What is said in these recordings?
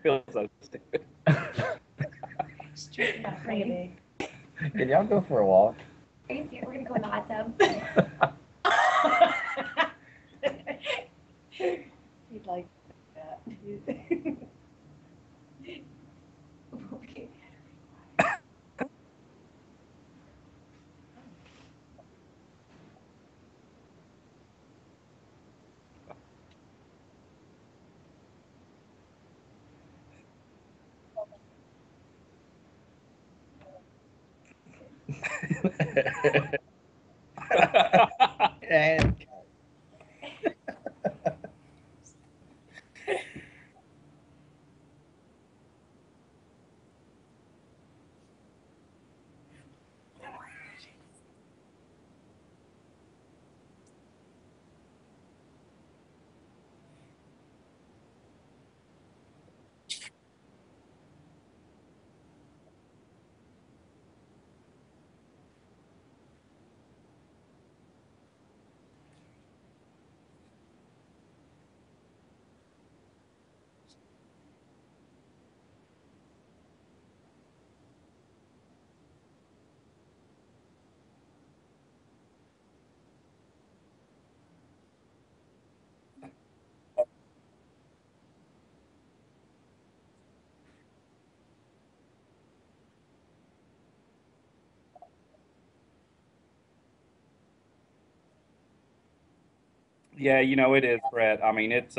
feel so stupid. Can y'all go for a walk? Are you serious? We're gonna go in the hot tub. He'd like that. Okay. And Yeah, it is, Brett. I mean, it's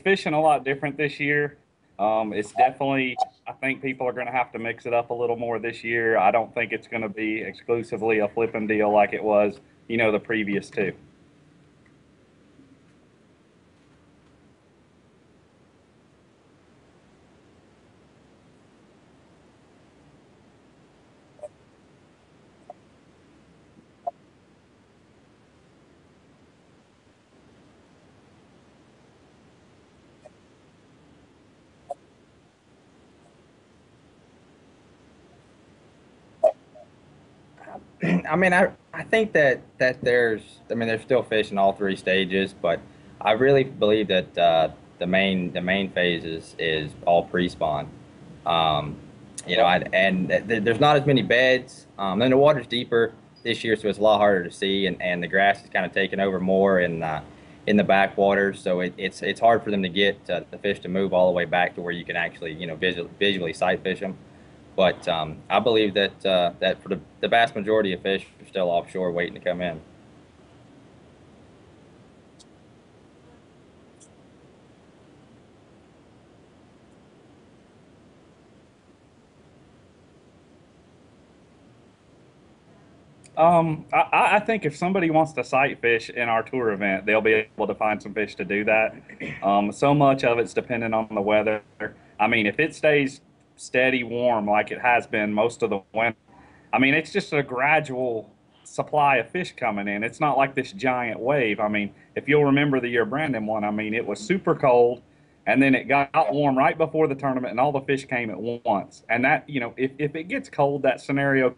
fishing a lot different this year. It's definitely, I think people are going to have to mix it up a little more this year. I don't think it's going to be exclusively a flipping deal like it was, the previous two. I mean, I think that there's still fish in all three stages, but I really believe that the main phase is all pre-spawn. Um, there's not as many beds. Then the water's deeper this year, so it's a lot harder to see, and the grass is kind of taking over more in the backwaters, so it's hard for them to get the fish to move all the way back to where you can actually visually sight fish them. But I believe that for the vast majority of fish are still offshore waiting to come in. I think if somebody wants to sight fish in our tour event, they'll be able to find some fish to do that. So much of it's dependent on the weather. I mean, if it stays steady warm like it has been most of the winter, I mean, it's just a gradual supply of fish coming in. It's not like this giant wave. I mean, if you'll remember the year Brandon won, I mean, it was super cold, and then it got warm right before the tournament, and all the fish came at once. And that, if it gets cold, that scenario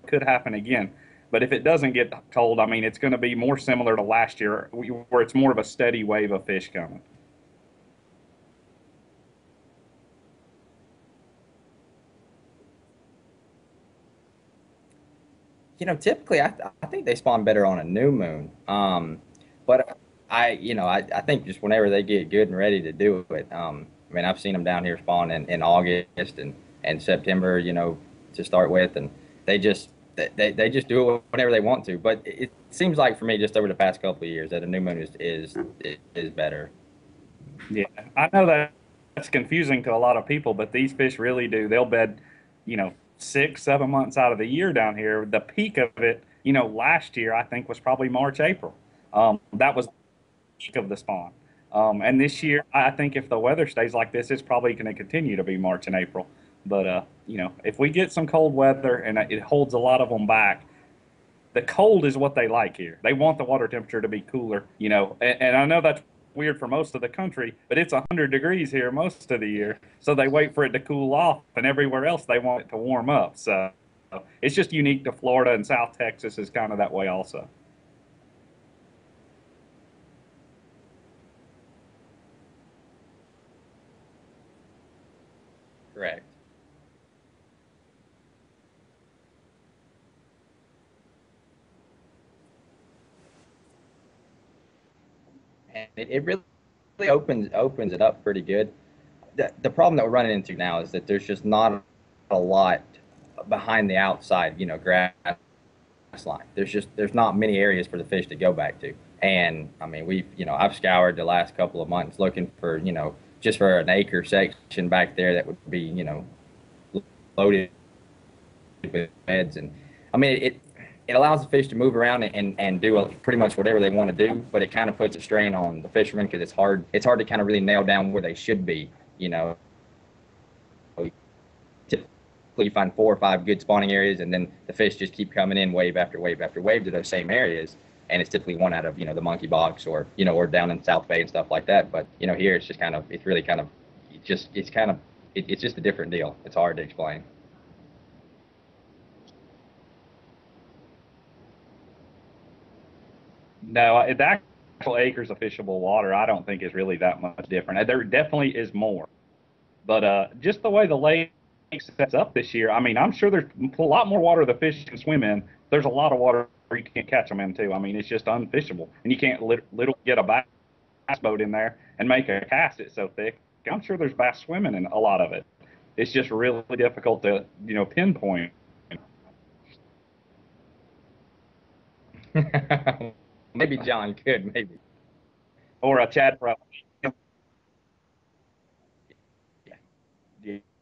could happen again. But if it doesn't get cold, I mean, it's going to be more similar to last year, where it's more of a steady wave of fish coming. Typically I think they spawn better on a new moon. But I think just whenever they get good and ready to do it. I mean, I've seen them down here spawn in August and September, to start with, and they just do it whenever they want to. But it seems like for me, just over the past couple of years, that a new moon is better. Yeah, I know that's confusing to a lot of people, but these fish really do. They'll bed, 6, 7 months out of the year down here. The peak of it, last year I think was probably March, April. That was the peak of the spawn. And this year, I think if the weather stays like this, it's probably going to continue to be March and April. But if we get some cold weather and it holds a lot of them back, the cold is what they like here. They want the water temperature to be cooler, and I know that's weird for most of the country, but it's 100 degrees here most of the year. So they wait for it to cool off, and everywhere else they want it to warm up. So it's just unique to Florida, and South Texas is kind of that way also. Correct. And it really opens it up pretty good. The problem that we're running into now is that there's just not a lot behind the outside, grass line. There's not many areas for the fish to go back to. And I mean, I've scoured the last couple of months looking for, just for an acre section back there that would be, loaded with beds. And I mean, it allows the fish to move around and do pretty much whatever they want to do, but it kind of puts a strain on the fishermen because it's hard to kind of really nail down where they should be. Typically you find 4 or 5 good spawning areas, and then the fish just keep coming in wave after wave after wave to those same areas. And it's typically one out of the monkey box or down in South Bay and stuff like that. But here it's just it's really it's just a different deal. It's hard to explain. No, the actual acres of fishable water, I don't think is really that much different. There definitely is more, but just the way the lake sets up this year, I mean, I'm sure there's a lot more water the fish can swim in. There's a lot of water you can't catch them in too. I mean, it's just unfishable, and you can't little get a bass boat in there and make a cast. It's so thick. I'm sure there's bass swimming in a lot of it. It's just really difficult to pinpoint. Maybe John could, maybe. Or a Chad Pro. Yeah.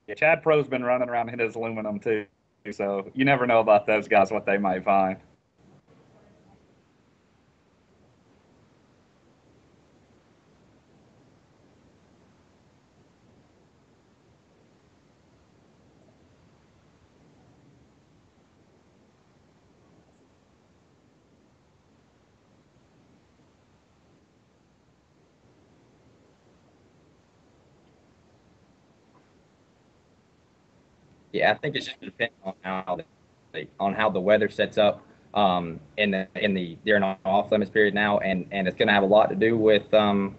Yeah, Chad Pro's been running around in his aluminum too, so you never know about those guys what they might find. Yeah, I think it's just depending on how the weather sets up in the during off limits period now, and it's going to have a lot to do with how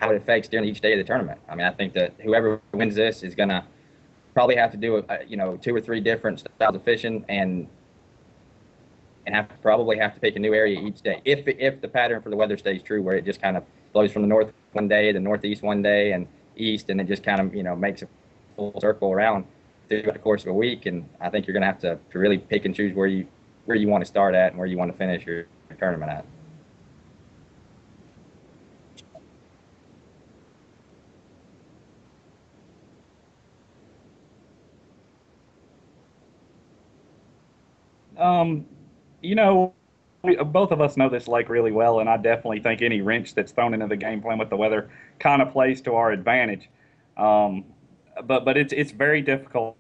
it affects during each day of the tournament. I mean, I think that whoever wins this is going to probably have to do 2 or 3 different styles of fishing, and probably have to pick a new area each day if the pattern for the weather stays true, where it just kind of blows from the north one day, the northeast one day, and east, and it just kind of makes a full circle around throughout the course of a week. And I think you're going to have to really pick and choose where you want to start at and where you want to finish your tournament at. Um, you know, both of us know this lake really well, and I definitely think any wrench that's thrown into the game plan with the weather kind of plays to our advantage. Um, but it's very difficult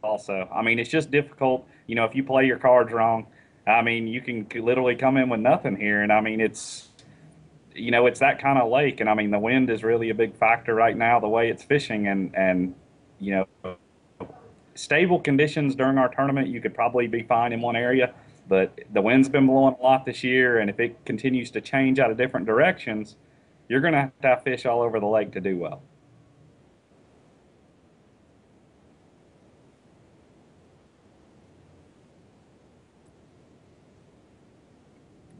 also. I mean, it's just difficult. If you play your cards wrong, I mean, you can literally come in with nothing here, and I mean, it's that kind of lake, and I mean, the wind is really a big factor right now, the way it's fishing, and you know, stable conditions during our tournament, you could probably be fine in one area. But the wind's been blowing a lot this year, and if it continues to change out of different directions, you're going to have fish all over the lake to do well.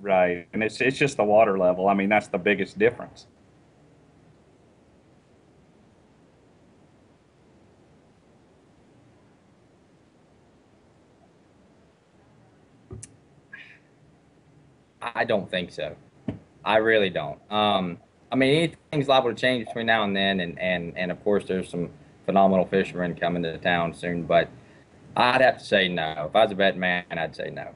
Right, and it's just the water level. I mean, that's the biggest difference. I don't think so. I really don't. I mean, anything's liable to change between now and then, and of course, there's some phenomenal fishermen coming to town soon. But I'd have to say no. If I was a betting man, I'd say no.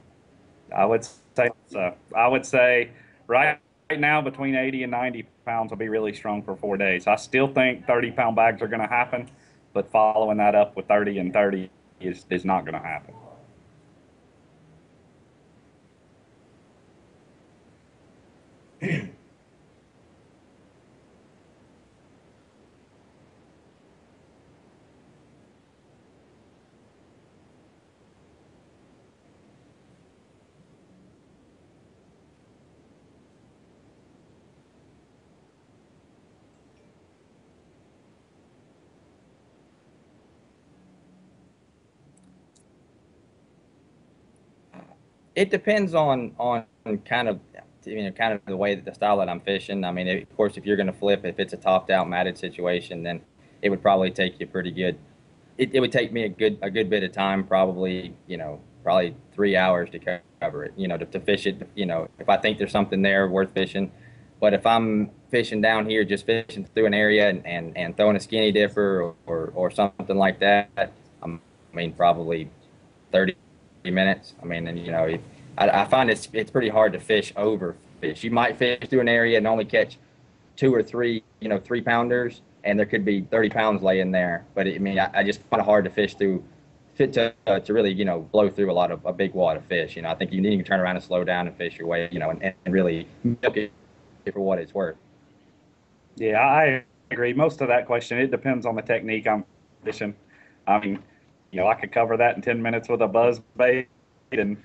I would say so. I would say right now between 80 and 90 pounds will be really strong for 4 days. I still think 30-pound bags are going to happen, but following that up with 30 and 30 is not going to happen. it depends on kind of kind of the way that the style that I'm fishing. I mean, of course, if you're going to flip, if it's a topped out matted situation, then it would probably take you pretty good. It would take me a good bit of time, probably probably 3 hours to cover it. To fish it. If I think there's something there worth fishing, but if I'm fishing down here, just fishing through an area and throwing a skinny dipper or something like that, I mean, probably 30 minutes. I mean, and I find it's pretty hard to fish over fish. You might fish through an area and only catch two or three, 3 pounders, and there could be 30 pounds laying there. But I mean, I just find it hard to fish through, fit to really, blow through a big wad of fish. I think you need to turn around and slow down and fish your way, and really milk it for what it's worth. Yeah, I agree. Most of that question, it depends on the technique I'm fishing. I mean, I could cover that in 10 minutes with a buzz bait and,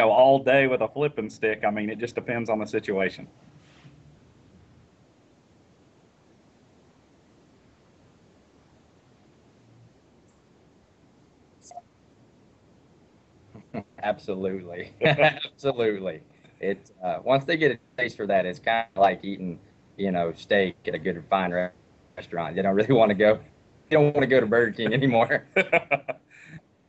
all day with a flipping stick. I mean, it just depends on the situation. Absolutely, absolutely. It's once they get a taste for that, it's kind of like eating, steak at a good fine restaurant. You don't really want to go. You don't want to go to Burger King anymore.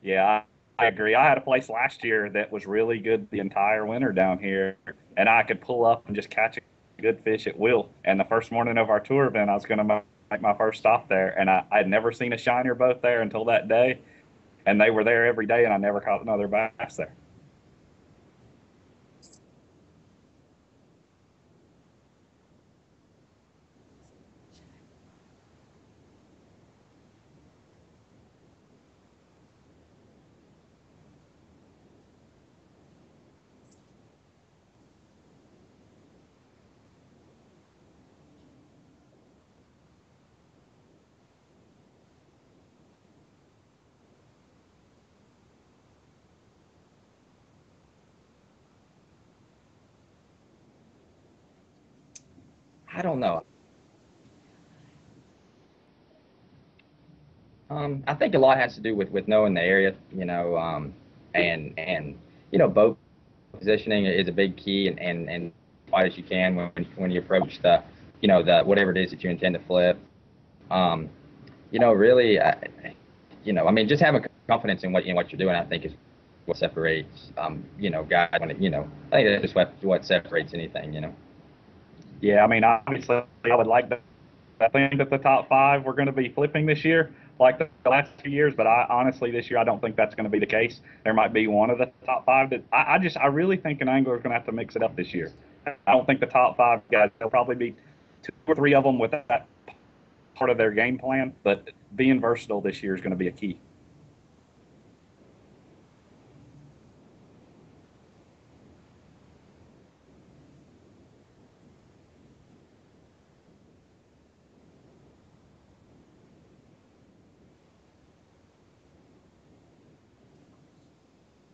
Yeah, I agree. I had a place last year that was really good the entire winter down here, and I could pull up and just catch a good fish at will. And the first morning of our tour event, I was going to make my first stop there, and I'd never seen a shiner boat there until that day, and they were there every day, and I never caught another bass there. I don't know. I think a lot has to do with knowing the area, and boat positioning is a big key, and wide as you can when you approach the whatever it is that you intend to flip. Um, really, I mean, just having confidence in what you're doing, I think is what separates, guys. I think that's what separates anything. Yeah, I mean, obviously, I would like to. I think that the top five we're going to be flipping this year, like the last 2 years. But I honestly, this year, I don't think that's going to be the case. There might be one of the top five that I really think an angler is going to have to mix it up this year. I don't think the top five guys. There'll probably be two or three of them with that part of their game plan. But being versatile this year is going to be a key.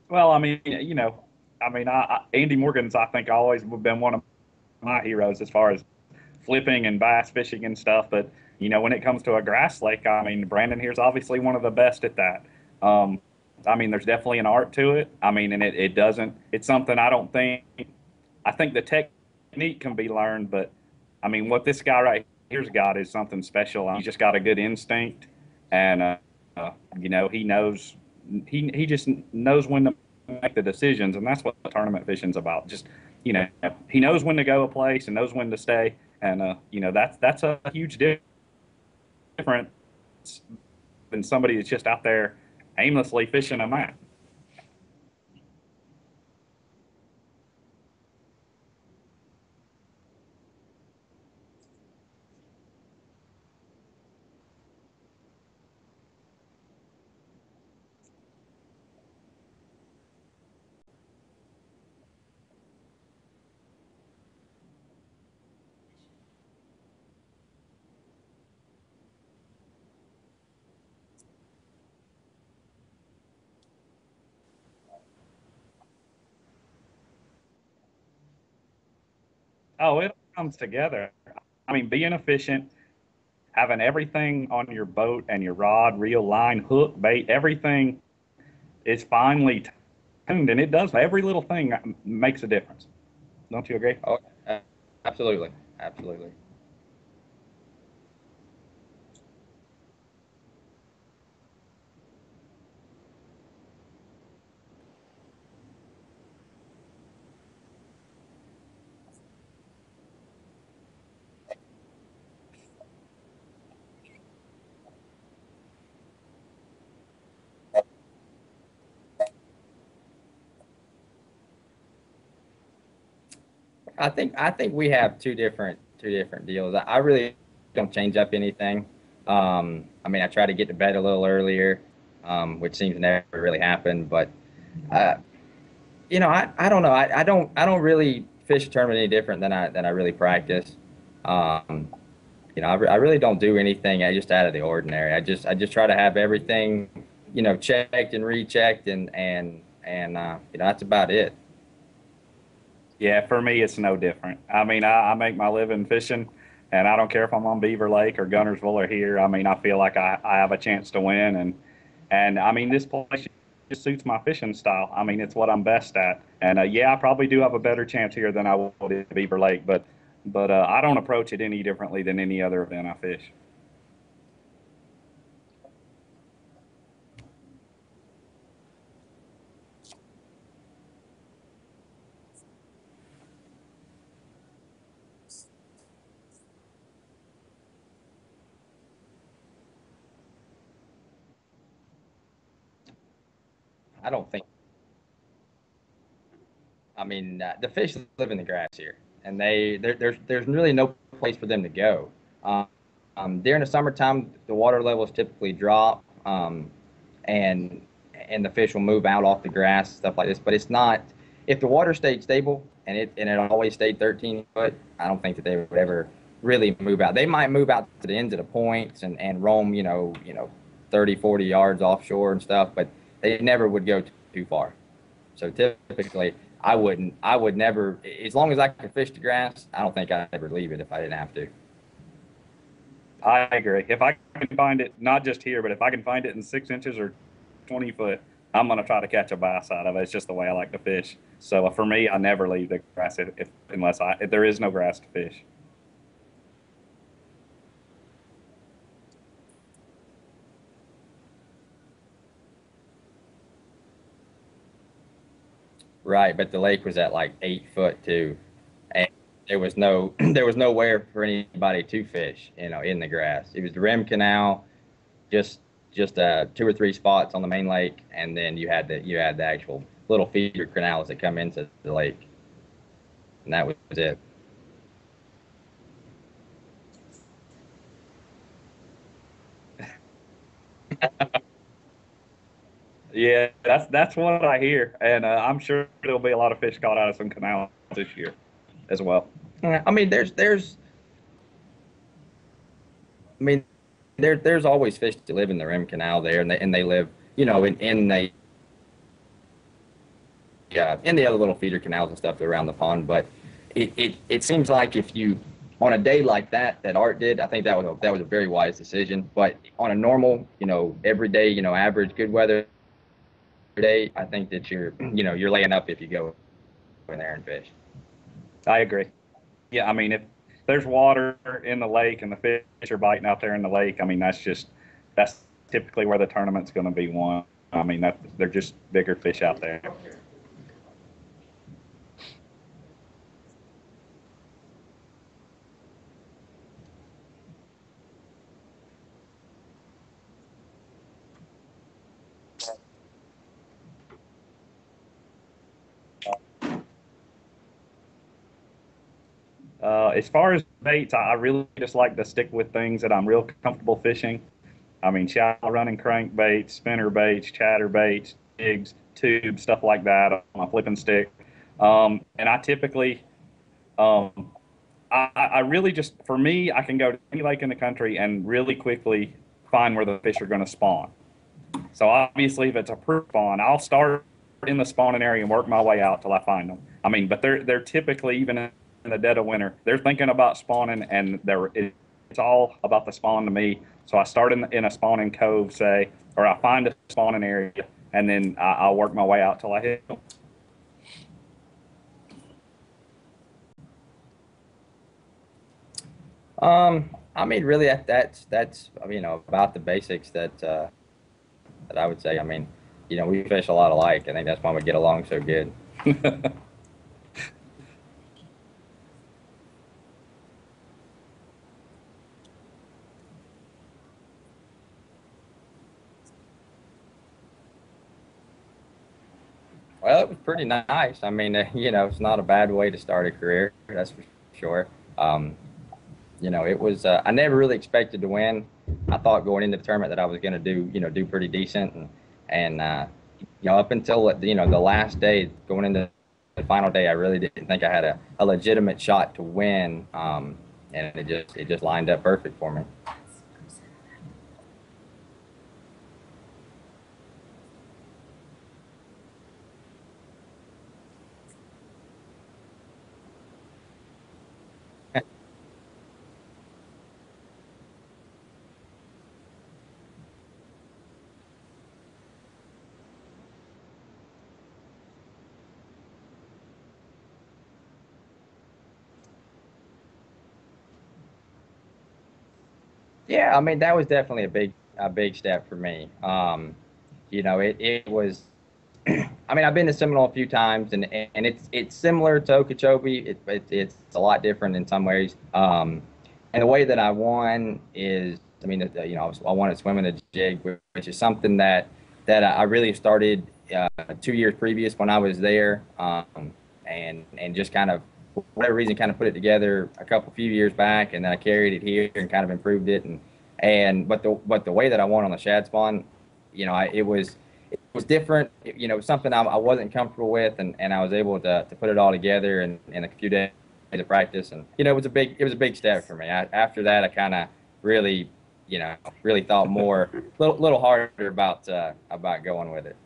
Well, I mean, Andy Morgan's I think always been one of my heroes as far as flipping and bass fishing and stuff. But when it comes to a grass lake, I mean, Brandon here's obviously one of the best at that. Um, I mean, there's definitely an art to it. I mean, and it doesn't. It's something I don't think. I think the technique can be learned, but I mean, what this guy right here's got is something special. He's just got a good instinct, and he knows he just knows when to make the decisions, and that's what tournament fishing's about. Just he knows when to go a place and knows when to stay, and that's a huge difference than somebody that's just out there aimlessly fishing a mat. Oh, it comes together. I mean, being efficient, having everything on your boat and your rod, reel, line, hook, bait, everything is finely tuned, and it does. Every little thing makes a difference. Don't you agree? Oh, absolutely, absolutely. I think we have two different deals. I really don't change up anything. I mean, I try to get to bed a little earlier, which seems to never really happen. But uh, I don't know. I don't really fish a tournament any different than I really practice. Um, I really don't do anything just out of the ordinary. I just try to have everything, checked and rechecked, and that's about it. Yeah, for me, it's no different. I mean, I make my living fishing, and I don't care if I'm on Beaver Lake or Gunnersville or here. I mean, I feel like I have a chance to win, and I mean, this place just suits my fishing style. I mean, it's what I'm best at, and yeah, I probably do have a better chance here than I would at Beaver Lake, but I don't approach it any differently than any other event I fish. I don't think. I mean, the fish live in the grass here, and there's really no place for them to go. Um, during the summertime, the water levels typically drop, and and the fish will move out off the grass, stuff like this. But it's not. If the water stayed stable and it always stayed 13 foot, I don't think that they would ever really move out. They might move out to the ends of the points and roam, 30, 40 yards offshore and stuff, but they never would go too far. So typically, I would never, as long as I could fish the grass, I don't think I'd ever leave it if I didn't have to. I agree. If I can find it, not just here, but if I can find it in 6 inches or 20 foot, I'm going to try to catch a bass out of it. It's just the way I like to fish. So for me, I never leave the grass if there is no grass to fish. Right, but the lake was at like 8 foot too, and there was no there was nowhere for anybody to fish, in the grass. It was the rim canal, just two or three spots on the main lake, and then you had the actual little feeder canals that come into the lake, and that was it. Yeah, that's what I hear, and I'm sure there'll be a lot of fish caught out of some canals this year as well. I mean, I mean, there's always fish that live in the rim canal there, and they live, in the other little feeder canals and stuff around the pond. But it seems like if you on a day like that Art did, I think that was a very wise decision. But on a normal, everyday, average good weather day, I think that you're laying up if you go in there and fish. I agree. Yeah, I mean, if there's water in the lake and the fish are biting out there in the lake, I mean, that's typically where the tournament's going to be won. I mean, they're just bigger fish out there. As far as baits, I really just like to stick with things that I'm real comfortable fishing. I mean, shallow running crankbaits, spinner baits, chatter baits, jigs, tubes, stuff like that on a flipping stick. And I typically, um, I really just, for me, I can go to any lake in the country and really quickly find where the fish are going to spawn. So obviously, if it's a proof spawn, I'll start in the spawning area and work my way out till I find them. I mean, but they're typically even in the dead of winter, they're thinking about spawning, and it's all about the spawn to me. So I start in a spawning cove, say, or I find a spawning area, and then I'll work my way out till I hit them. I mean, really, that's about the basics that I would say. I mean, we fish a lot alike. I think that's why we get along so good. Well, it was pretty nice. I mean, it's not a bad way to start a career, that's for sure. Um, it was. I never really expected to win. I thought going into the tournament that I was going to do pretty decent, and up until the last day, going into the final day, I really didn't think I had a legitimate shot to win. And it just lined up perfect for me. Yeah, I mean that was definitely a big step for me. It was. I mean, I've been to Seminole a few times, and it's similar to Okeechobee. It's a lot different in some ways. And the way that I won is, I mean, I won at swimming a jig, which is something that I really started 2 years previous when I was there, and just kind of for whatever reason kind of put it together a few years back, and then I carried it here and kind of improved it, and but the way that I won on the shad spawn, it was different. Something I wasn't comfortable with, and I was able to put it all together in a few days of practice, and it was a big step for me. After that, I kind of really really thought more, little harder about going with it.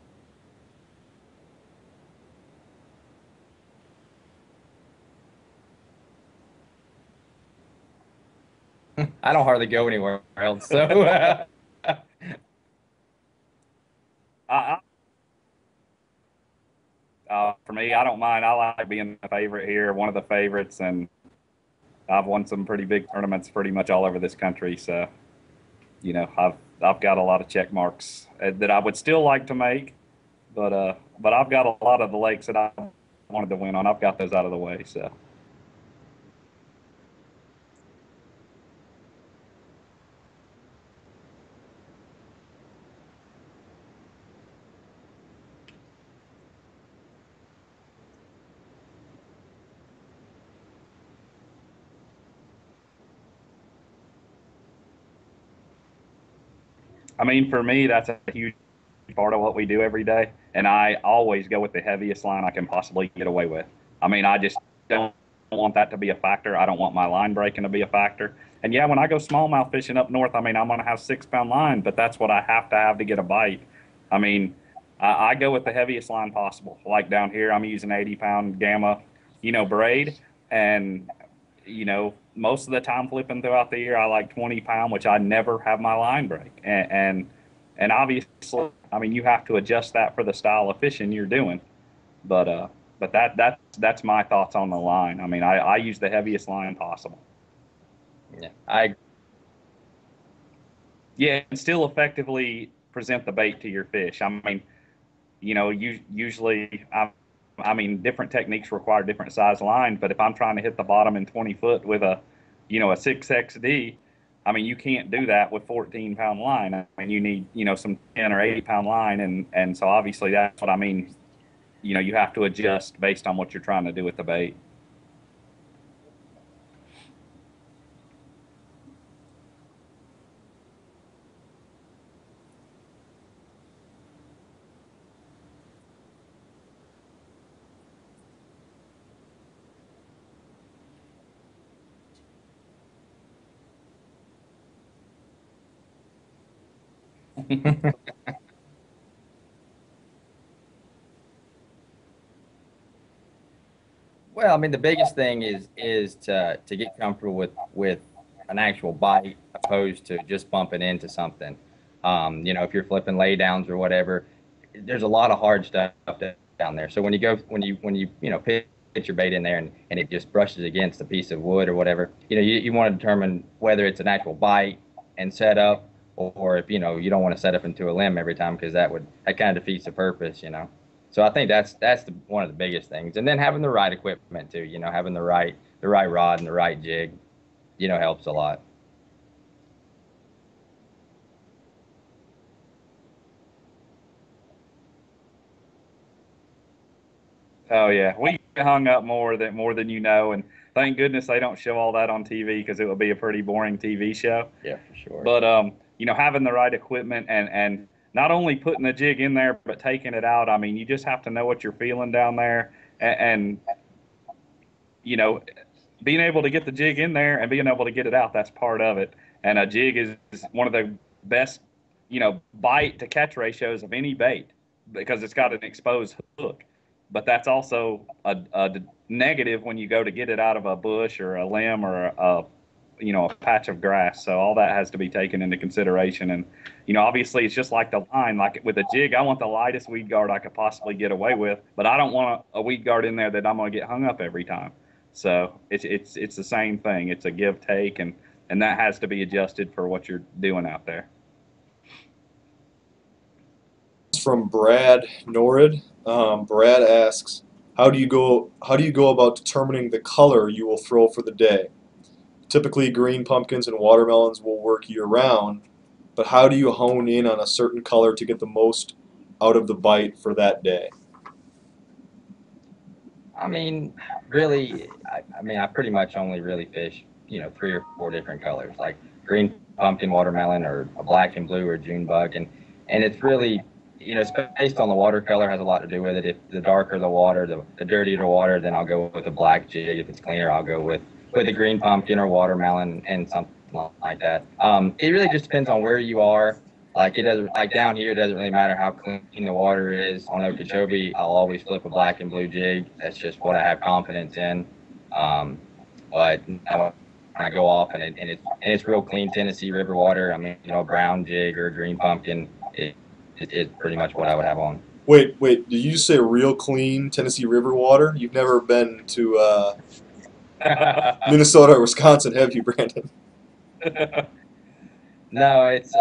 I don't hardly go anywhere else, so I, for me, I don't mind. I like being the favorite here, one of the favorites, and I've won some pretty big tournaments pretty much all over this country. So, I've got a lot of check marks that I would still like to make, but I've got a lot of the lakes that I wanted to win on. I've got those out of the way. So, I mean, for me, that's a huge part of what we do every day, and I always go with the heaviest line I can possibly get away with. I mean, I just don't want that to be a factor. I don't want my line breaking to be a factor. And yeah, when I go smallmouth fishing up north, I mean, I'm going to have 6 pound line, but that's what I have to get a bite. I mean, I go with the heaviest line possible. Like down here, I'm using 80 pound gamma, braid, and most of the time flipping throughout the year, I like 20 pound, which I never have my line break. And obviously, I mean, you have to adjust that for the style of fishing you're doing. But that's my thoughts on the line. I mean, I use the heaviest line possible. yeah, I Yeah, and still effectively present the bait to your fish. I mean, usually, I mean, different techniques require different size lines. But if I'm trying to hit the bottom in 20 foot with a 6XD, I mean, you can't do that with 14 pound line. I mean, you need, some 10 or 80 pound line. And so obviously that's what I mean. You have to adjust based on what you're trying to do with the bait. Well, I mean, the biggest thing is to get comfortable with an actual bite opposed to just bumping into something. If you're flipping laydowns or whatever, there's a lot of hard stuff down there. So when you pitch your bait in there and it just brushes against a piece of wood or whatever, you want to determine whether it's an actual bite and setup, or if you don't want to set up into a limb every time, because that kind of defeats the purpose. So I think that's one of the biggest things, and then having the right equipment too. Having the right rod and the right jig, helps a lot. Oh yeah, we get hung up more than you know, and thank goodness they don't show all that on TV because it would be a pretty boring TV show. Yeah, for sure. But having the right equipment and not only putting the jig in there but taking it out. I mean, you just have to know what you're feeling down there, and you know, being able to get the jig in there and being able to get it out. That's part of it. And a jig is one of the best, bite to catch ratios of any bait because it's got an exposed hook. But that's also a negative when you go to get it out of a bush or a limb or a patch of grass. So all that has to be taken into consideration. And, obviously it's just like the line, like with a jig, I want the lightest weed guard I could possibly get away with, but I don't want a weed guard in there that I'm going to get hung up every time. So it's the same thing. It's a give take, and that has to be adjusted for what you're doing out there. From Brad Norrid. Brad asks, how do you go about determining the color you will throw for the day? Typically, green pumpkins and watermelons will work year-round, but how do you hone in on a certain color to get the most out of the bite for that day? I mean, really, I pretty much only really fish, 3 or 4 different colors, like green pumpkin, watermelon, or a black and blue, or June bug, and it's really, it's based on the watercolor, has a lot to do with it. If the darker the water, the dirtier the water, then I'll go with a black jig. If it's cleaner, I'll go with a green pumpkin or watermelon and something like that. It really just depends on where you are. Like down here, it doesn't really matter how clean the water is. On Okeechobee, I'll always flip a black and blue jig. That's just what I have confidence in. But when I go off and it's real clean Tennessee River water, a brown jig or a green pumpkin, it's pretty much what I would have on. Wait, did you just say real clean Tennessee River water? You've never been to Minnesota or Wisconsin, have you, Brandon? No, it's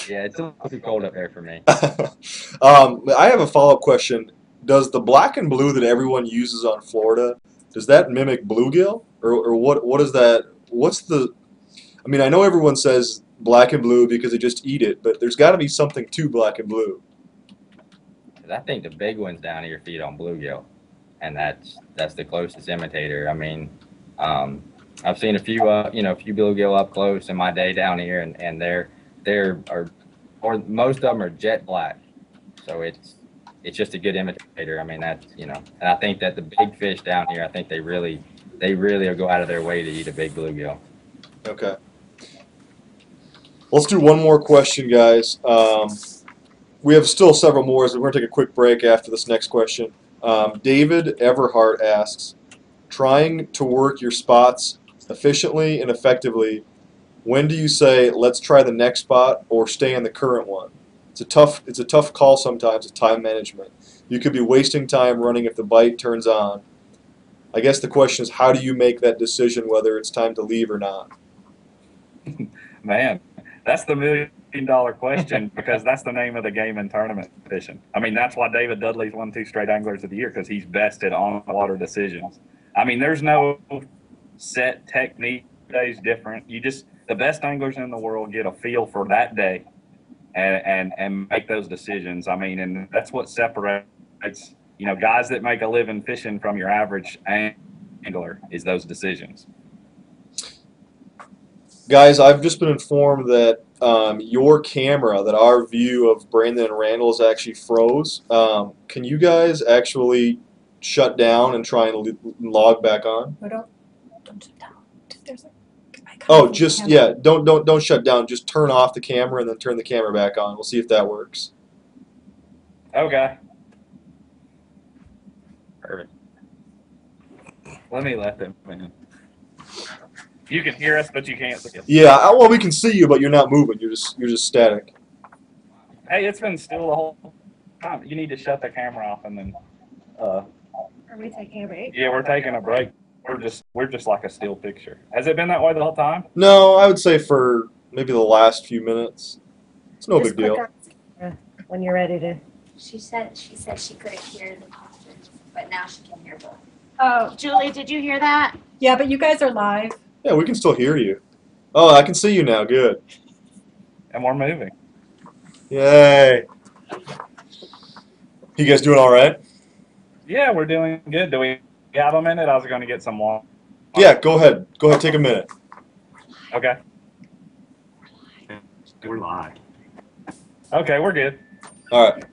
it's a little too cold up there for me. I have a follow-up question. Does the black and blue that everyone uses on Florida, does that mimic bluegill, or what is that? What's the? I know everyone says black and blue because they just eat it, but there's got to be something to black and blue. I think the big ones down here feed on bluegill, and that's the closest imitator. I've seen a few bluegill up close in my day down here, and most of them are jet black, so it's just a good imitator. And I think that the big fish down here, I think they really go out of their way to eat a big bluegill. Okay. Let's do one more question, guys. We have still several more, so we're going to take a quick break after this next question. David Everhart asks, trying to work your spots efficiently and effectively, when do you say, let's try the next spot or stay in the current one? It's a tough call sometimes with time management. You could be wasting time running if the bite turns on. I guess the question is, how do you make that decision whether it's time to leave or not? Man, that's the $1 million question because that's the name of the game in tournament fishing. That's why David Dudley's won 2 straight Anglers of the Year, because he's bested on water decisions. There's no set technique. Today's different. The best anglers in the world get a feel for that day and make those decisions. And that's what separates, guys that make a living fishing from your average angler is those decisions. Guys, I've just been informed that your camera, that our view of Brandon and Randall is actually froze. Can you guys actually shut down and try and log back on? No, don't shut down. There's don't shut down. Just turn off the camera and then turn the camera back on. We'll see if that works. Okay. Perfect. Let me let them in. You can hear us, but you can't see us. Yeah, well, we can see you, but you're not moving. You're just static. Hey, it's been still the whole You need to shut the camera off and then. Uh, Are we taking a break? yeah, we're taking a break. We're just like a still picture. Has it been that way the whole time? No, I would say for maybe the last few minutes. It's no Just big deal. click on camera when you're ready to. She said she couldn't hear the questions, but now she can hear both. Oh, Julie, did you hear that? yeah, but you guys are live. Yeah, we can still hear you. Oh, I can see you now. Good. And we're moving. Yay. You guys doing all right? Yeah, we're doing good. Do we have a minute? I was going to get some water. Yeah, go ahead. Go ahead, take a minute. Okay. We're live. Okay, we're good. All right.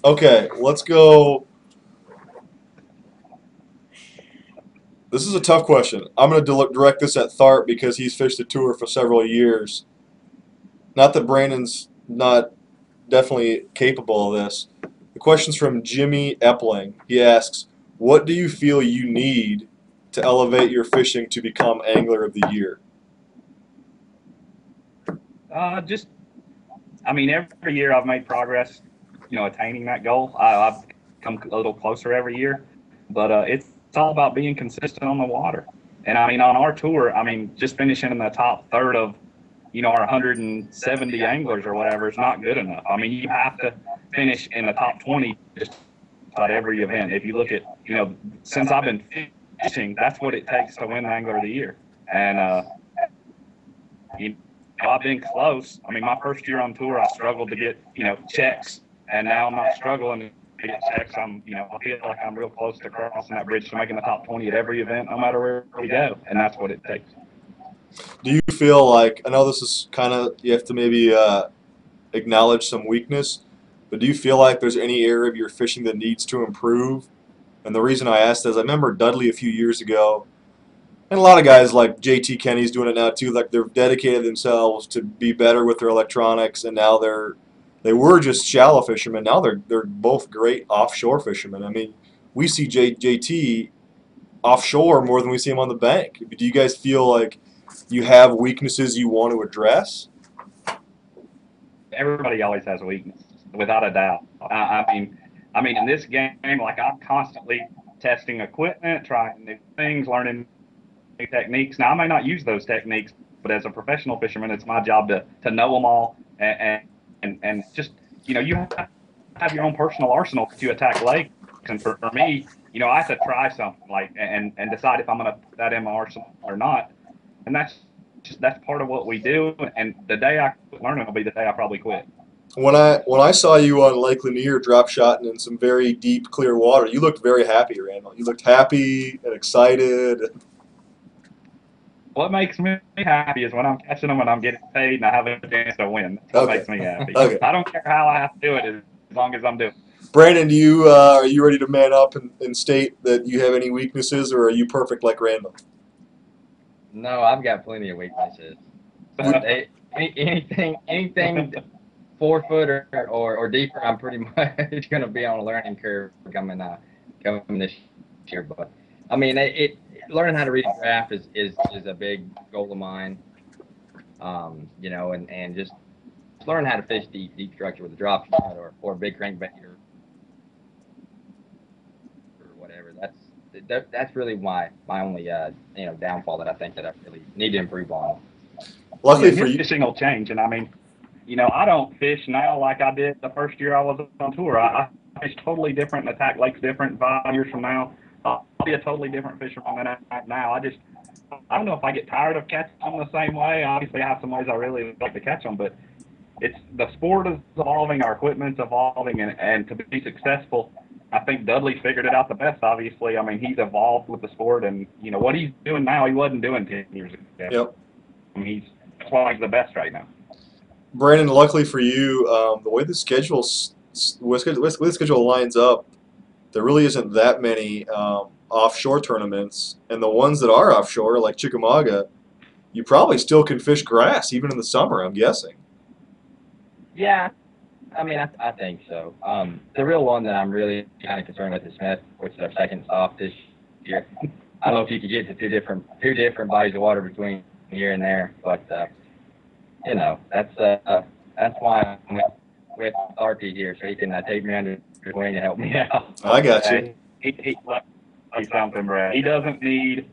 Okay, let's go. This is a tough question. I'm going to direct this at Tharp because he's fished the tour for several years. Not that Brandon's not definitely capable of this. The question's from Jimmy Epling. He asks, what do you feel you need to elevate your fishing to become Angler of the Year? I mean, every year I've made progress, attaining that goal. I've come a little closer every year, but it's all about being consistent on the water. And I mean, on our tour, I mean, just finishing in the top third of, our 170 anglers or whatever is not good enough. I mean, you have to finish in the top 20 just about every event. If you look at, since I've been fishing, that's what it takes to win the Angler of the Year. And, I've been close. I mean, my first year on tour, I struggled to get, checks, and now I'm not struggling to get checks. I feel like I'm real close to crossing that bridge to making the top 20 at every event, no matter where we go, and that's what it takes. Do you feel like, I know this is kind of, you have to maybe acknowledge some weakness, but do you feel like there's any area of your fishing that needs to improve? And the reason I asked is I remember Dudley a few years ago, and a lot of guys like JT Kenny's doing it now too, like they've dedicated themselves to be better with their electronics, and now they were just shallow fishermen. Now they're both great offshore fishermen. I mean, we see JT offshore more than we see him on the bank. Do you guys feel like you have weaknesses you want to address? Everybody always has weaknesses, without a doubt. I mean, in this game, like I'm constantly testing equipment, trying new things, learning new techniques. Now, I may not use those techniques, but as a professional fisherman, it's my job to know them all and just, you have your own personal arsenal to attack lakes. And for me, I have to try something and decide if I'm going to put that in my arsenal or not. And that's part of what we do. And the day I quit learning will be the day I probably quit. When I saw you on Lake Lanier drop shotting in some very deep, clear water, you looked very happy, Randall. You looked happy and excited. What makes me happy is when I'm catching them and I'm getting paid and I have a chance to win. That's what makes me happy. Okay. I don't care how I have to do it as long as I'm doing it. Brandon, are you ready to man up and state that you have any weaknesses, or are you perfect like Randall? No, I've got plenty of weaknesses. Anything 4 foot or deeper, I'm pretty much going to be on a learning curve coming this year. But I mean, learning how to read a graph is a big goal of mine. And just learn how to fish deep structure with a drop shot or a big crankbait or whatever. That's really my only downfall that I think that I really need to improve on. Luckily for you, fishing will change, and I mean, I don't fish now like I did the first year I was on tour. I fish totally different and attack lakes different. 5 years from now, I'll be a totally different fisherman than I am now. I don't know if I get tired of catching them the same way. Obviously, I have some ways I really like to catch them, but the sport is evolving, our equipment's evolving, and to be successful, I think Dudley figured it out the best. Obviously, I mean, he's evolved with the sport, and what he's doing now, he wasn't doing 10 years ago. Yep. I mean, that's why he's the best right now. Brandon, luckily for you, the way the schedule lines up, there really isn't that many offshore tournaments, and the ones that are offshore, like Chickamauga, you probably still can fish grass even in the summer, I'm guessing. Yeah, I mean, I think so. The real one that I'm really kind of concerned with is Smith, which is our second stop this year. I don't know if you could get to two different bodies of water between here and there, but that's That's why I'm with Tharp here, so he can take me under his wing and help me out. I got you. He something, Brad. He doesn't need.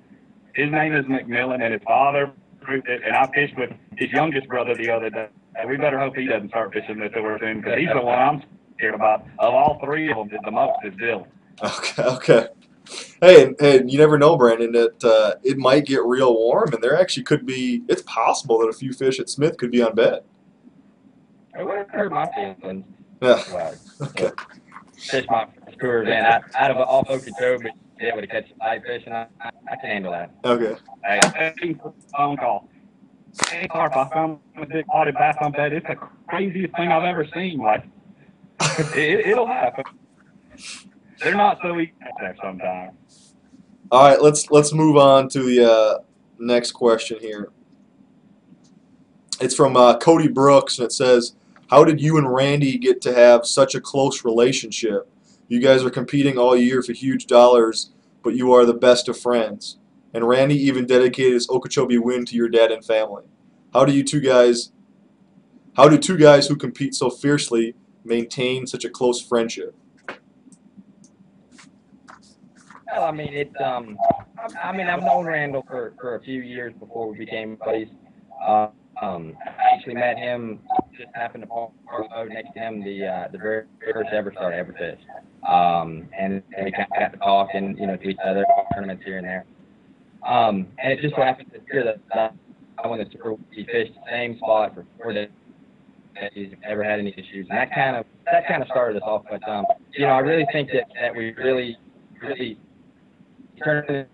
His name is McMillan, and his father proved it. And I fished with his youngest brother the other day. And we better hope he doesn't start fishing this over soon, because he's the one I'm scared about. Of all three of them, the most is Bill. Okay. Hey, you never know, Brandon, that it might get real warm, and there actually could be. It's possible that a few fish at Smith could be on bed. It wouldn't hurt my feelings. Yeah. Okay. Fish my tours, man. Out of off Okeechobee, be able to catch a light fish, and I can handle that. Okay. Hey, phone call. Hey, Tharp, I found a big potted bass on bed. It's the craziest thing I've ever seen. Like, it'll happen. They're not so easy sometimes. All right, let's move on to the next question here. It's from Cody Brooks, and it says, "How did you and Randy get to have such a close relationship? You guys are competing all year for huge dollars, but you are the best of friends. And Randy even dedicated his Okeechobee win to your dad and family. How do two guys who compete so fiercely maintain such a close friendship?" Well, I mean, I've known Randall for a few years before we became buddies. I actually met him, just happened to park the boat next to him the very first ever start I ever fished. And we kind of got to talking, to each other, tournaments here and there. And it just so happened this year that I won the Super. We fished the same spot for 4 days. He's never had any issues, and that kind of started us off. But I really think that we really turned into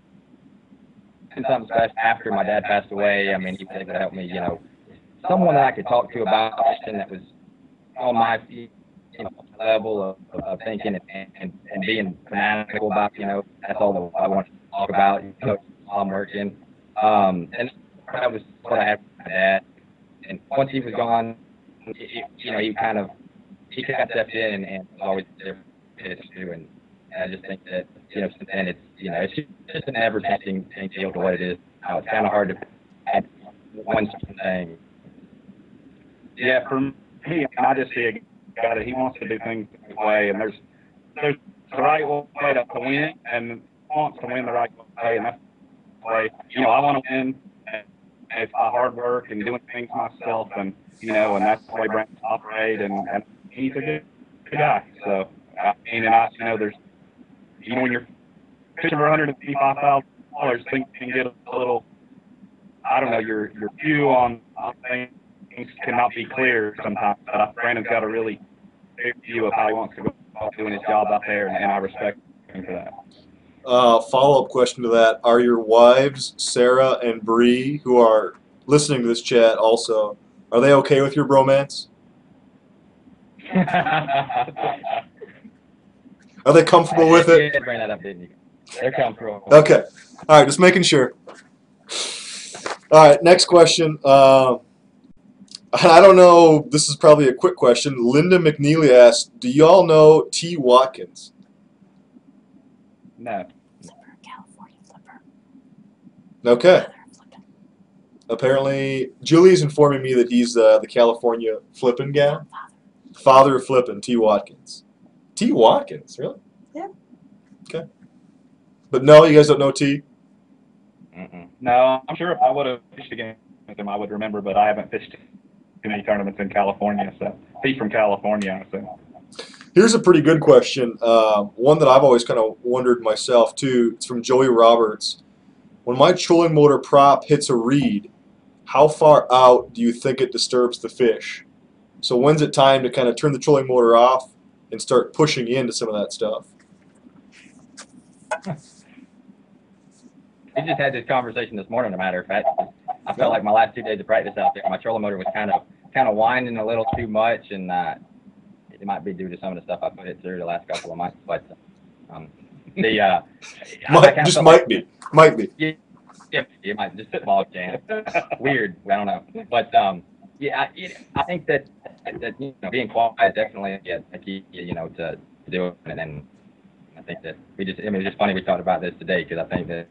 something special after my dad passed away. I mean, he was able to help me, someone that I could talk to about fishing that was on my level of thinking and being fanatical about, that's all that I wanted to talk about, while I'm working. And that was what I had with my dad. And once he was gone, he kind of stepped in and was always there too. And I just think that, since then it's just an ever-changing deal to what it is now. It's kind of hard to add one thing. Yeah, for me, I just see a guy that he wants to do things the way, and there's the right way to win, and wants to win the right way, and that's the way. I want to win, and it's by hard work and doing things myself, and and that's the way Brandon operates, and he's a good guy. So I mean, and there's when you're fishing for $155,000, things can get a little. I don't know, your view on things cannot be clear sometimes. But Brandon's got a really big view of how he wants to go about doing his job out there, and I respect him for that. Follow-up question to that: are your wives, Sarah and Bree, who are listening to this chat also, are they okay with your bromance? Are they comfortable with it? You did bring that up, didn't you? They're comfortable. Okay. All right, just making sure. All right, next question. I don't know, this is probably a quick question. Linda McNeely asked, do y'all know T. Watkins? No. California flipper. Okay. Apparently, Julie's informing me that he's the California flipping guy. Father of flipping, T. Watkins. T. Watkins, really? Yeah. Okay. But no, you guys don't know T? No, I'm sure if I would have fished against him, I would remember, but I haven't fished too many tournaments in California, so he's from California. So. Here's a pretty good question, one that I've always kind of wondered myself, too. It's from Joey Roberts. When my trolling motor prop hits a reed, how far out do you think it disturbs the fish? So when's it time to kind of turn the trolling motor off and start pushing into some of that stuff? We just had this conversation this morning, as a matter of fact. I felt like my last 2 days of practice out there, my trolling motor was kind of winding a little too much, and it might be due to some of the stuff I put it through the last couple of months. But might be. Yeah, it might just football can. Weird, I don't know. But I think that being quiet is definitely a key, to do it. And then I think that it's just funny we talked about this today, because I think that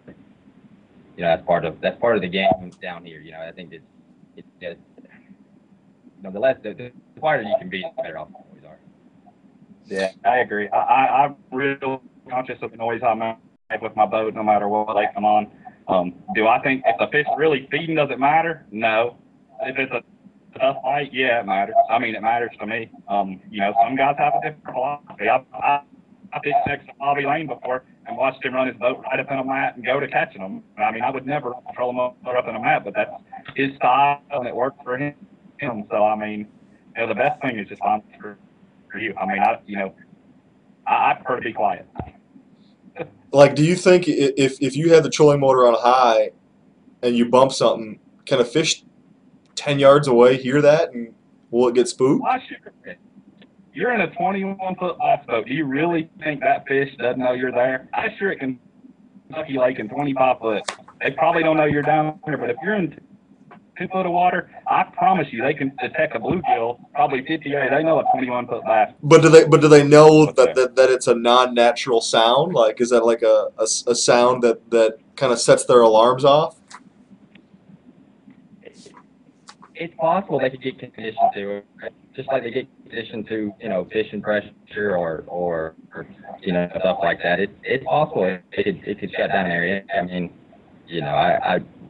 that's part of the game down here. I think it's the less the quieter you can be, the better off you always are. Yeah, I agree. I'm real conscious of the noise I make with my boat, no matter what lake I'm on. Do I think if the fish really feeding, does it matter? No. If it's a tough bite, yeah, it matters. I mean, it matters to me. Some guys have a different philosophy. I fished next to Bobby Lane before and watched him run his boat right up in a mat and go to catching them. I mean, I would never troll him up in a mat, but that's his style and it worked for him. So, I mean, the best thing is just find for you. I mean, I prefer to be quiet. Like, do you think if you had the trolling motor on high and you bump something, can a fish 10 yards away hear that and will it get spooked? Why should you're in a 21-foot bass boat. Do you really think that fish doesn't know you're there? I'm sure it can Kentucky Lake in 25 foot. They probably don't know you're down there, but if you're in 2 foot of water, I promise you they can detect a bluegill probably 50 yards. They know a 21-foot bass. But do they know that it's a non-natural sound? Like, is that like a sound that kind of sets their alarms off? It's possible they could get conditioned to it, just like they get conditioned to, fishing pressure or stuff like that. It's possible it could shut down an area. I mean,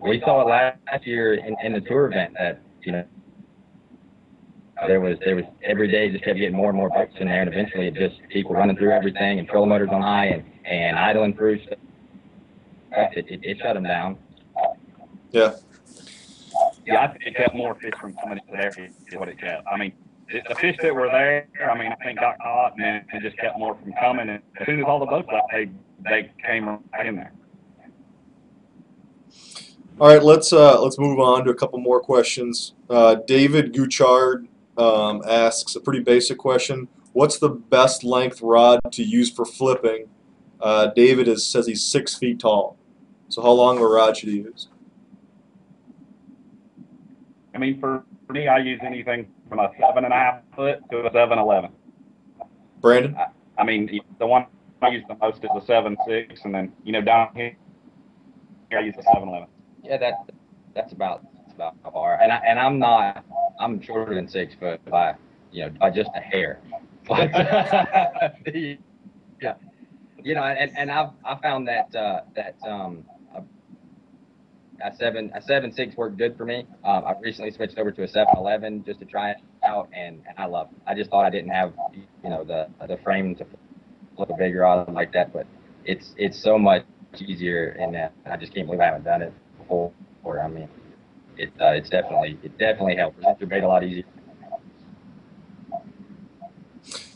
we saw it last year in the tour event that, there was every day just kept getting more and more boats in there, and eventually it just people running through everything and trolling motors on high and idling through stuff. It shut them down. Yeah. Yeah, I think it kept more fish from coming into there is what it kept. I mean, the fish that were there, I mean, I think got caught and then it just kept more from coming. And as soon as all the boats left, they came right in there. All right, let's move on to a couple more questions. David Gouchard asks a pretty basic question. What's the best length rod to use for flipping? David says he's 6 feet tall. So how long of a rod should he use? I mean, for me, I use anything from a 7.5 foot to a 7'11". Brandon? I mean, the one I use the most is a 7.6, and then down here I use a 7'11". Yeah, that's about far. And I'm shorter than 6 foot by just a hair. But yeah, and I found that a 7.6 worked good for me. I recently switched over to a 7'11 just to try it out, and I love it. I just thought I didn't have the frame to flip a bigger rod like that, but it's so much easier, and I just can't believe I haven't done it before. I mean, it definitely helped. It made it a lot easier.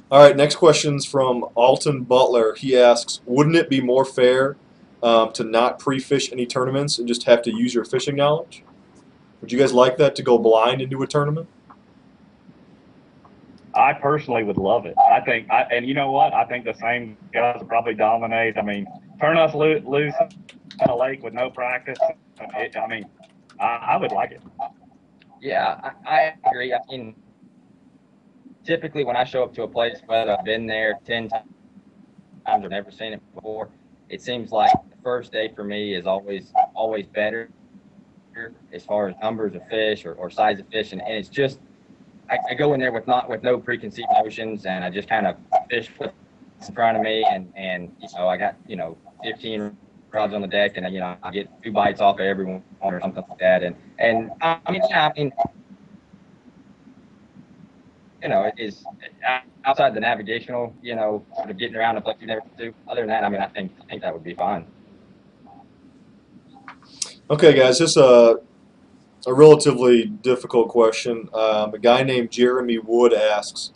All right, next question's from Alton Butler. He asks, wouldn't it be more fair to not pre-fish any tournaments and just have to use your fishing knowledge? Would you guys like that, to go blind into a tournament? I personally would love it. And you know what? I think the same guys will probably dominate. I mean, turn us loose in a lake with no practice. I would like it. Yeah, I agree. I mean, typically when I show up to a place, whether I've been there 10 times or never seen it before, it seems like the first day for me is always better as far as numbers of fish or size of fish, and it's just I go in there with no preconceived notions, and I just kind of fish what's in front of me, and I got 15 rods on the deck, and I get 2 bites off of every one or something like that, and I mean it is outside the navigational, sort of getting around a place you never do. Other than that, I mean, I think that would be fine. Okay, guys, this is a relatively difficult question. A guy named Jeremy Wood asks,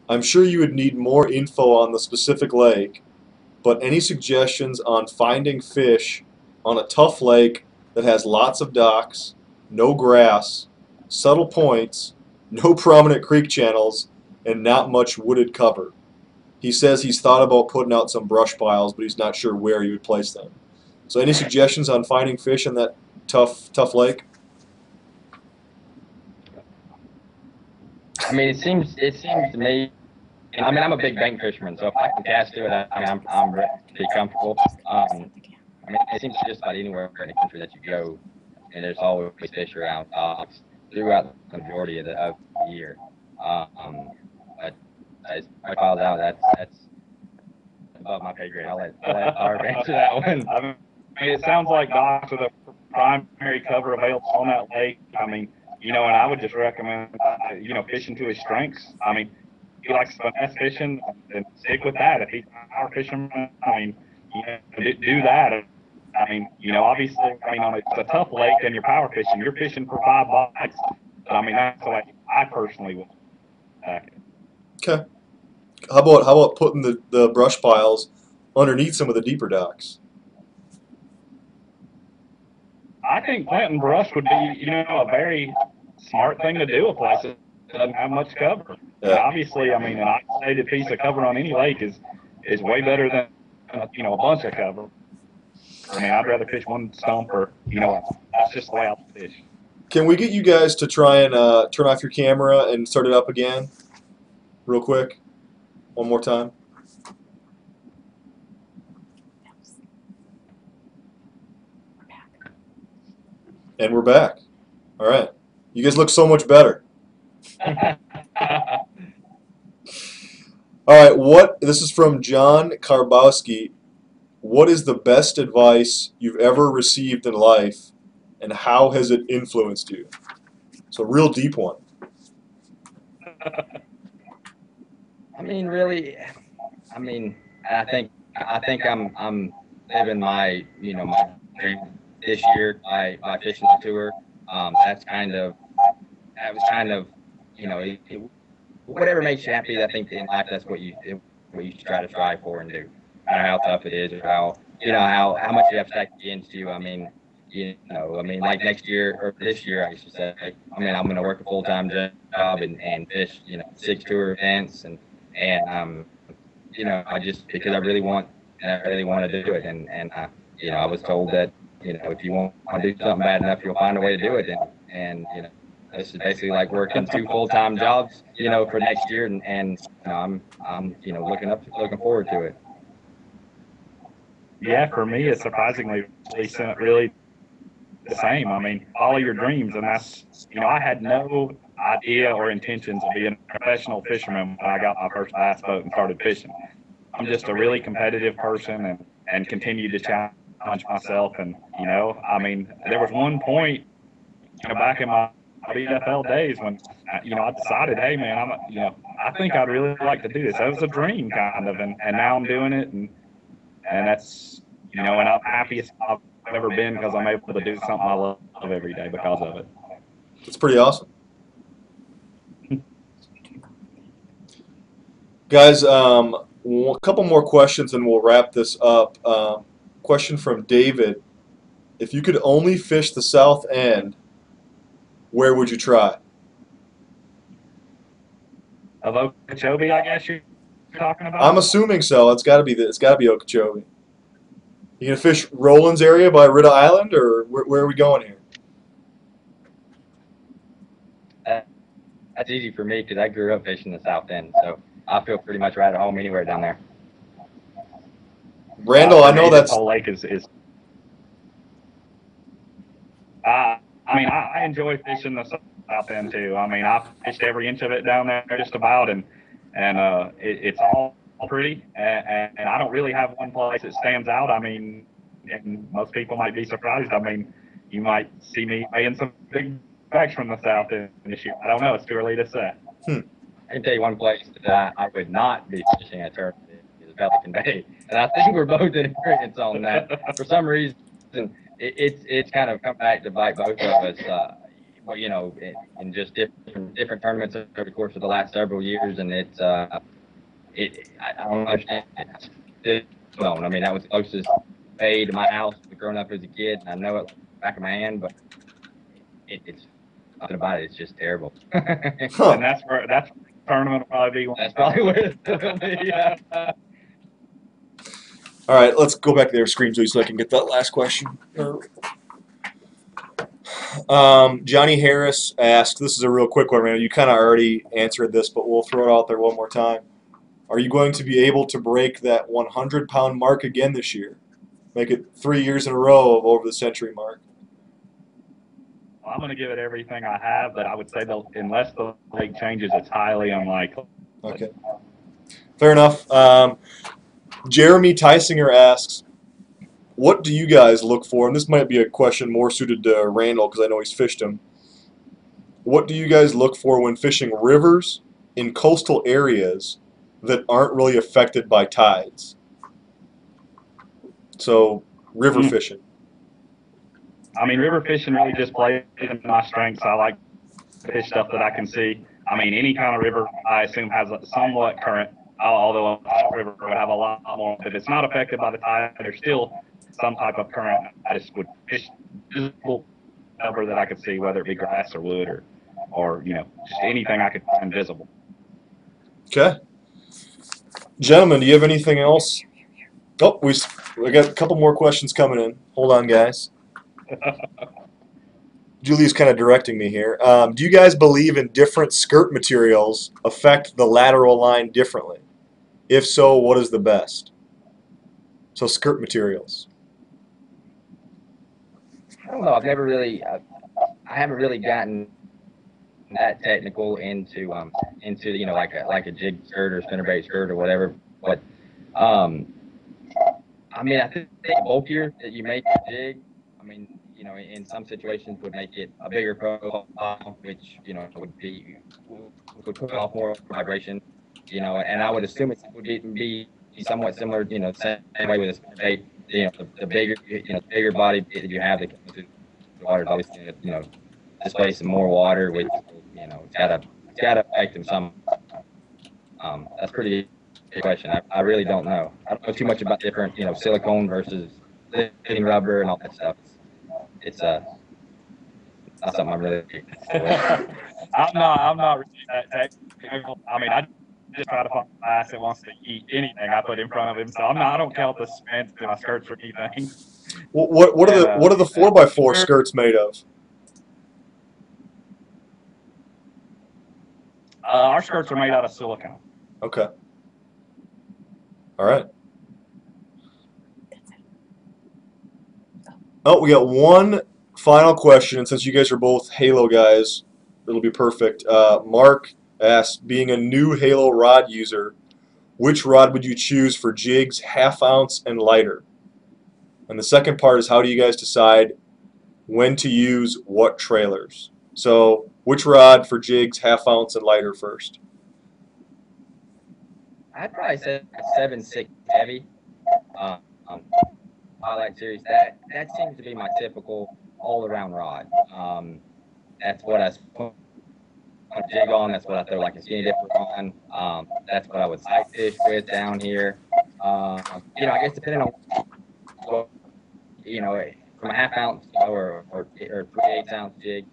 I'm sure you would need more info on the specific lake, but any suggestions on finding fish on a tough lake that has lots of docks, no grass, subtle points, no prominent creek channels, and not much wooded cover? He says he's thought about putting out some brush piles, but he's not sure where he would place them. So any suggestions on finding fish in that tough lake? I mean, it seems to me. I mean, I'm a big bank fisherman, so if I can cast to it, I'm pretty comfortable. I mean, it seems just about anywhere in the country that you go, and there's always fish around. throughout the majority of the year. But as I called out, that's above my pay grade. I'll let Tharp answer that one. I mean, it sounds like docks are the primary cover available on that lake. I mean, and I would just recommend, fishing to his strengths. I mean, he likes finesse fishing, and stick with that. If he's a power fisherman, I mean, do that. I mean, obviously, it's a tough lake and you're power fishing. You're fishing for 5 bites. But I mean, that's the way I personally would attack it. Okay. How about putting the brush piles underneath some of the deeper docks? I think planting brush would be, a very smart thing to do. A place that doesn't have much cover. Yeah. And obviously, I mean, an isolated piece of cover on any lake is way better than a bunch of cover. I mean, I'd rather fish one stump, or that's just the way I fish. Can we get you guys to try and turn off your camera and start it up again, real quick, one more time? We're back. And we're back. All right. You guys look so much better. All right. This is from John Karbowski. What is the best advice you've ever received in life, and how has it influenced you? So, a real deep one. I mean, really, I mean, I think I'm living my my dream this year by fishing the tour. That was kind of whatever makes you happy. I think in life that's what you should try to strive for and do. No matter how tough it is, or how much you have stacked against you. I mean, like next year or this year, I should say. I mean, I'm going to work a full-time job and fish 6 tour events and I just because I really want to do it and I was told that if you want to do something bad enough, you'll find a way to do it and this is basically like working 2 full-time jobs for next year and I'm looking forward to it. Yeah, for me, it's surprisingly really the same. I mean, follow your dreams, and that's I had no idea or intentions of being a professional fisherman when I got my first bass boat and started fishing. I'm just a really competitive person and continue to challenge myself. And I mean, there was one point back in my BFL days when I decided, hey man, I think I'd really like to do this. That was a dream kind of, and now I'm doing it, and that's and I'm happiest I've ever been because I'm able to do something I love every day because of it. That's pretty awesome. Guys, a couple more questions and we'll wrap this up. Question from David. If you could only fish the south end, where would you try? Of Okeechobee, I guess you're talking about? I'm assuming so. It's got to be Okeechobee. You gonna fish Roland's area by Ritta Island, or where are we going here? That's easy for me because I grew up fishing the south end, so I feel pretty much right at home anywhere down there. Randall, I know that's. This whole lake is. I mean, I enjoy fishing the south end too. I mean, I've fished every inch of it down there just about, and it's all pretty, and I don't really have one place that stands out. I mean, and most people might be surprised. I mean, you might see me weighing some big bags from the south end this year. I don't know. It's too early to say. I can tell you one place that I would not be fishing a tournament is Pelican Bay, and I think we're both in agreement on that. For some reason, it's kind of come back to bite both of us. Well, in just different tournaments over the course of the last several years, and I don't understand it. Well, I mean, that was the closest bay to my house growing up as a kid, and I know it back of my hand, but it's nothing about it. It's just terrible. And that's tournament will probably be one. That's probably where it will be. Yeah. All right, let's go back to their screen, please, so I can get that last question. Johnny Harris asked, this is a real quick one, man. You kind of already answered this, but we'll throw it out there one more time. Are you going to be able to break that 100-pound mark again this year? Make it 3 years in a row of over the century mark? I'm going to give it everything I have, but I would say that unless the lake changes, it's highly unlikely. Okay. Fair enough. Jeremy Tysinger asks, what do you guys look for? And this might be a question more suited to Randall because I know he's fished them. What do you guys look for when fishing rivers in coastal areas that aren't really affected by tides? So, river fishing. I mean, river fishing really just plays into my strengths. I like to fish stuff that I can see. I mean, any kind of river, I assume, has a somewhat current, although a river would have a lot more. If it's not affected by the tide, there's still some type of current. I just would fish visible cover that I could see, whether it be grass or wood or just anything I could find visible. Okay. Gentlemen, do you have anything else? Oh, we got a couple more questions coming in. Hold on, guys. Julie's kind of directing me here. Do you guys believe in different skirt materials affect the lateral line differently? If so, what is the best? So skirt materials. I don't know. I've never really, I haven't really gotten that technical into like a jig skirt or spinnerbait skirt or whatever. But I mean, I think the bulkier that you make the jig, I mean, in some situations would make it a bigger profile, which would put off more vibration, and I would assume it would be somewhat similar, same way with a spinnerbait. The bigger body that you have that comes through the water is obviously displace some more water, which it's gotta affect them some. That's pretty good question. I really don't know. I don't know too much about different silicone versus thin rubber and all that stuff. It's not something I'm really. I'm not really that technical. I mean, I just try to find a bass that wants to eat anything I put in front of him. So I don't count the cement in my skirts or anything. What are the 4x4 skirts made of? Our skirts are made out of silicone. Okay. All right. Oh, we got one final question, and since you guys are both Halo guys, it'll be perfect. Mark asked, being a new Halo rod user, which rod would you choose for jigs, half ounce and lighter? And the second part is, how do you guys decide when to use what trailers? So, which rod for jigs, half ounce and lighter first? I'd probably say 7.6 heavy. Highlight series. That seems to be my typical all-around rod. That's what I put a jig on. That's what I throw like a skinny dipper on. That's what I would sight fish with down here. I guess depending on what, from a half ounce or 3/8 ounce jig,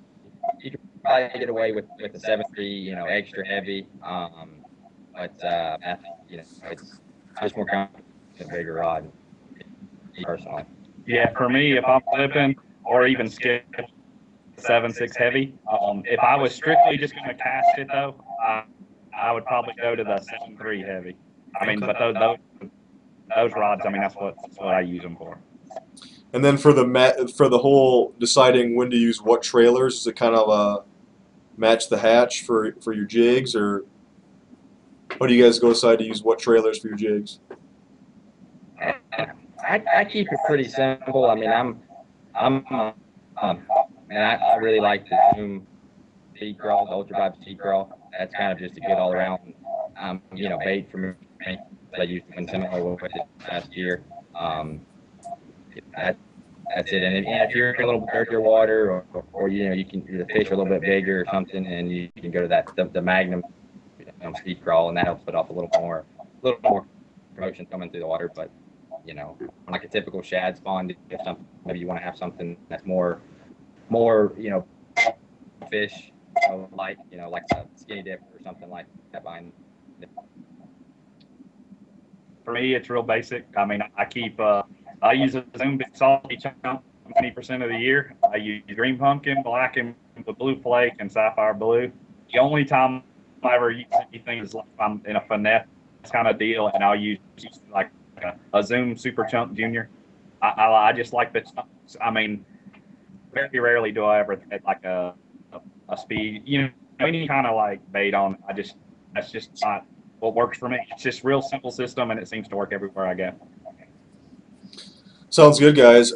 you could probably get away with the 7.3, extra heavy. But I think it's just more comfortable with a bigger rod, personally. Yeah, for me, if I'm flipping or even skip 7.6 heavy, if I was strictly just going to cast it though, I would probably go to the 7.3 heavy. I mean, but those rods, I mean, that's what I use them for. And then for the whole deciding when to use what trailers, is it kind of match the hatch for your jigs, or how do you guys go decide to use what trailers for your jigs? I keep it pretty simple. I mean, I really like the Zoom feed crawl, the Ultra Vibe feed crawl. That's kind of just a good all around, bait for me. I used one similar with it last year. That's it. And if you're in a little dirtier water, or you can the fish are a little bit bigger or something, and you can go to the Magnum speed crawl, and that helps put off a little more motion coming through the water. But like a typical shad spawn, if something, maybe you want to have something that's more fish, like a skinny dip or something like that. For me, it's real basic. I mean, I use a Zoom big salty chunk 20% of the year. I use green pumpkin, black and with blue flake, and sapphire blue. The only time I ever use anything is like I'm in a finesse kind of deal, and I'll use like a Zoom Super Chunk Junior. I just like the chunks. I mean, very rarely do I ever hit like a speed, any kind of like bait on. That's just not what works for me. It's just real simple system, and it seems to work everywhere I go. Sounds good, guys.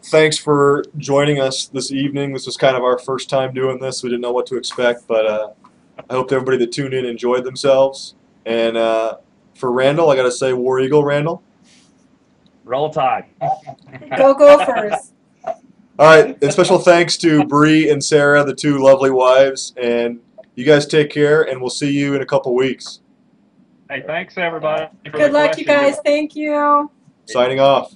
Thanks for joining us this evening. This was kind of our first time doing this. We didn't know what to expect, but I hope everybody that tuned in enjoyed themselves. And for Randall, I got to say, War Eagle, Randall. Roll Tide. Go Gophers. All right, and special thanks to Bree and Sarah, the two lovely wives. And you guys take care, and we'll see you in a couple weeks. Hey, thanks everybody. Good luck, you guys. Thank you. Signing off.